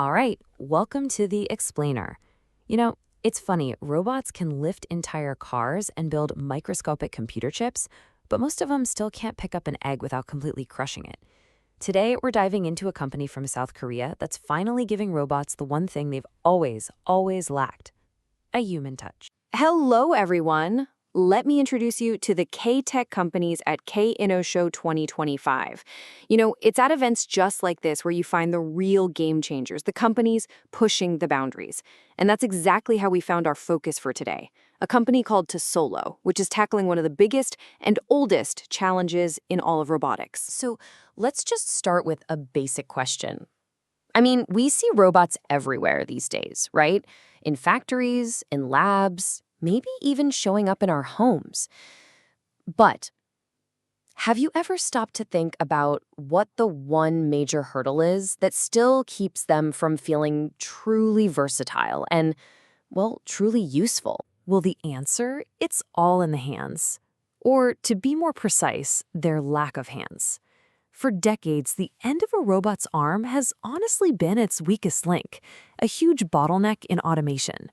All right, welcome to the explainer. It's funny, robots can lift entire cars and build microscopic computer chips, but most of them still can't pick up an egg without completely crushing it. Today, we're diving into a company from South Korea that's finally giving robots the one thing they've always lacked: a human touch. Hello, everyone. Let me introduce you to the K-Tech companies at K-INNOSHOW 2025. It's at events just like this where you find the real game changers, the companies pushing the boundaries. And that's exactly how we found our focus for today, a company called Tesollo, which is tackling one of the biggest and oldest challenges in all of robotics. So let's just start with a basic question. We see robots everywhere these days, right? In factories, in labs, maybe even showing up in our homes. But have you ever stopped to think about what the one major hurdle is that still keeps them from feeling truly versatile and, well, truly useful? Well, the answer, it's all in the hands. Or, to be more precise, their lack of hands. For decades, the end of a robot's arm has honestly been its weakest link, a huge bottleneck in automation.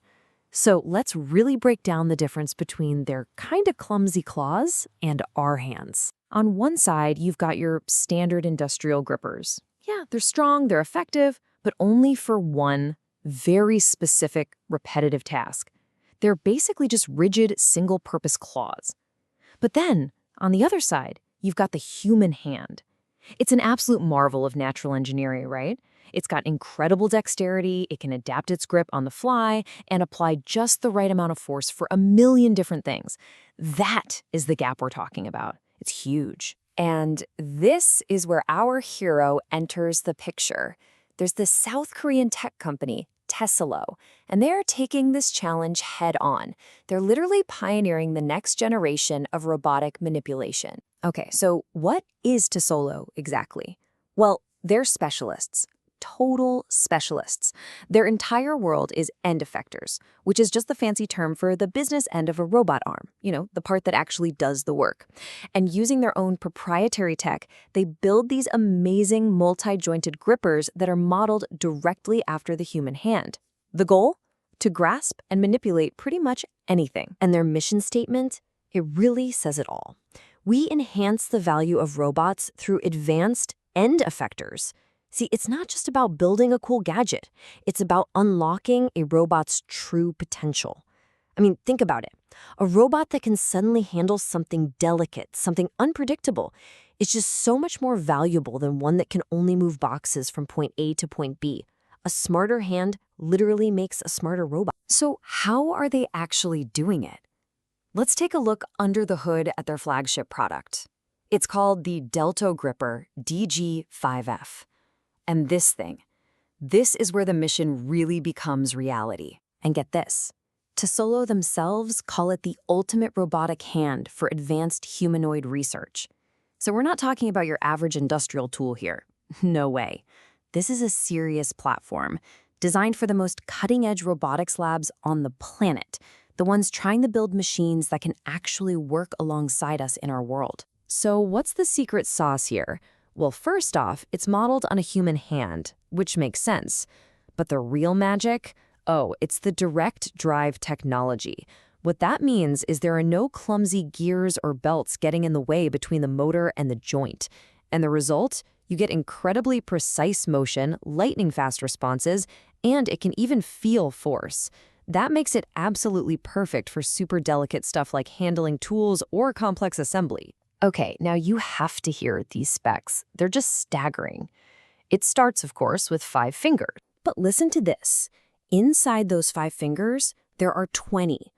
So let's really break down the difference between their kinda clumsy claws and our hands. On one side, you've got your standard industrial grippers. Yeah, they're strong, they're effective, but only for one very specific, repetitive task. They're basically just rigid, single-purpose claws. But then, on the other side, you've got the human hand. It's an absolute marvel of natural engineering, right? It's got incredible dexterity, it can adapt its grip on the fly, and apply just the right amount of force for a million different things. That is the gap we're talking about. It's huge. And this is where our hero enters the picture. There's this South Korean tech company, Tesollo, and they're taking this challenge head on. They're literally pioneering the next generation of robotic manipulation. Okay, so what is Tesollo exactly? Well, they're specialists. Total specialists. Their entire world is end effectors, which is just the fancy term for the business end of a robot arm, the part that actually does the work. And using their own proprietary tech, they build these amazing multi-jointed grippers that are modeled directly after the human hand. The goal? To grasp and manipulate pretty much anything. And their mission statement? It really says it all. We enhance the value of robots through advanced end effectors. See, it's not just about building a cool gadget. It's about unlocking a robot's true potential. Think about it. A robot that can suddenly handle something delicate, something unpredictable, is just so much more valuable than one that can only move boxes from point A to point B. A smarter hand literally makes a smarter robot. So how are they actually doing it? Let's take a look under the hood at their flagship product. It's called the Delto Gripper DG5F. And this is where the mission really becomes reality. And get this, Tesollo themselves call it the ultimate robotic hand for advanced humanoid research. So we're not talking about your average industrial tool here. No way. This is a serious platform designed for the most cutting-edge robotics labs on the planet, the ones trying to build machines that can actually work alongside us in our world. So what's the secret sauce here? Well, first off, it's modeled on a human hand, which makes sense. But the real magic? Oh, it's the direct drive technology. What that means is there are no clumsy gears or belts getting in the way between the motor and the joint. And the result? You get incredibly precise motion, lightning-fast responses, and it can even feel force. That makes it absolutely perfect for super delicate stuff like handling tools or complex assembly. Okay, now you have to hear these specs. They're just staggering. It starts, of course, with 5 fingers. But listen to this. Inside those 5 fingers, there are 20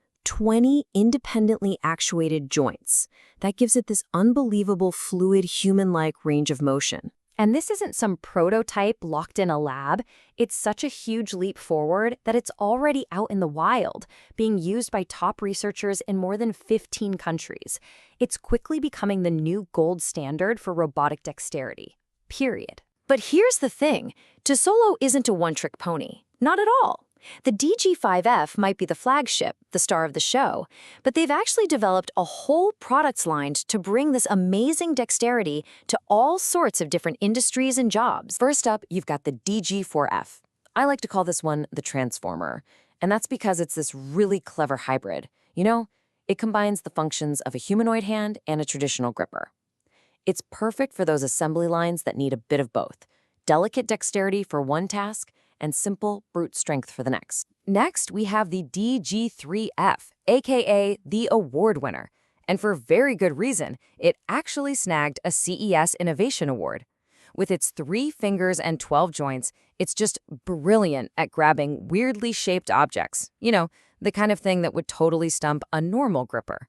independently actuated joints. That gives it this unbelievable fluid human-like range of motion. And this isn't some prototype locked in a lab. It's such a huge leap forward that it's already out in the wild, being used by top researchers in more than 15 countries. It's quickly becoming the new gold standard for robotic dexterity. Period. But here's the thing. Tesollo isn't a one-trick pony. Not at all. The DG5F might be the flagship, the star of the show, but they've actually developed a whole products line to bring this amazing dexterity to all sorts of different industries and jobs. First up, you've got the DG4F. I like to call this one the Transformer, and that's because it's this really clever hybrid. You know, it combines the functions of a humanoid hand and a traditional gripper. It's perfect for those assembly lines that need a bit of both, delicate dexterity for one task and simple brute strength for the next. Next, we have the DG3F, aka the award winner. And for very good reason, it actually snagged a CES Innovation Award. With its 3 fingers and 12 joints, it's just brilliant at grabbing weirdly shaped objects. You know, the kind of thing that would totally stump a normal gripper.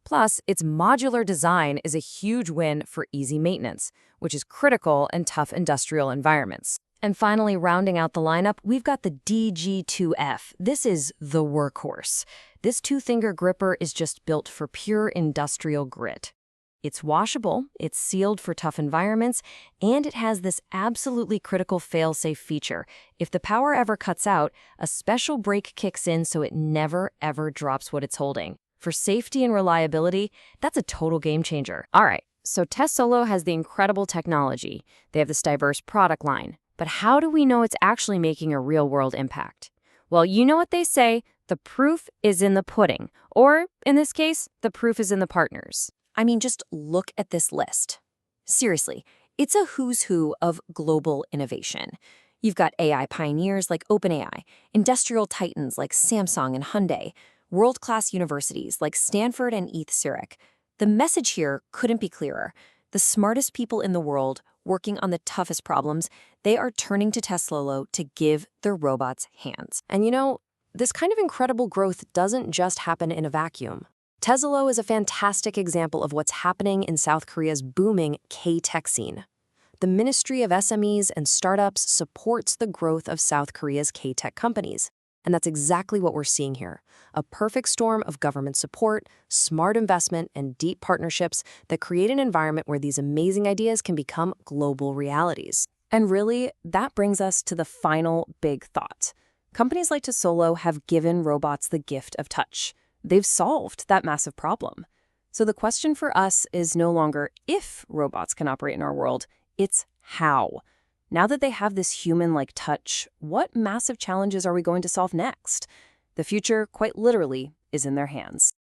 Plus, its modular design is a huge win for easy maintenance, which is critical in tough industrial environments. And finally, rounding out the lineup, we've got the DG2F. This is the workhorse. This 2-finger gripper is just built for pure industrial grit. It's washable, it's sealed for tough environments, and it has this absolutely critical fail-safe feature. If the power ever cuts out, a special brake kicks in so it never, ever drops what it's holding. For safety and reliability, that's a total game changer. All right, so Tesollo has the incredible technology. They have this diverse product line. But how do we know it's actually making a real-world impact? Well, you know what they say, the proof is in the pudding. Or, in this case, the proof is in the partners. I mean, just look at this list. Seriously, it's a who's who of global innovation. You've got AI pioneers like OpenAI, industrial titans like Samsung and Hyundai, world-class universities like Stanford and ETH Zurich. The message here couldn't be clearer. The smartest people in the world working on the toughest problems, they are turning to Tesollo to give their robots hands. And you know, this kind of incredible growth doesn't just happen in a vacuum. Tesollo is a fantastic example of what's happening in South Korea's booming K-tech scene. The Ministry of SMEs and Startups supports the growth of South Korea's K-tech companies. And that's exactly what we're seeing here. A perfect storm of government support, smart investment, and deep partnerships that create an environment where these amazing ideas can become global realities. And really, that brings us to the final big thought. Companies like Tesollo have given robots the gift of touch. They've solved that massive problem. So the question for us is no longer if robots can operate in our world, it's how. Now that they have this human-like touch, what massive challenges are we going to solve next? The future, quite literally, is in their hands.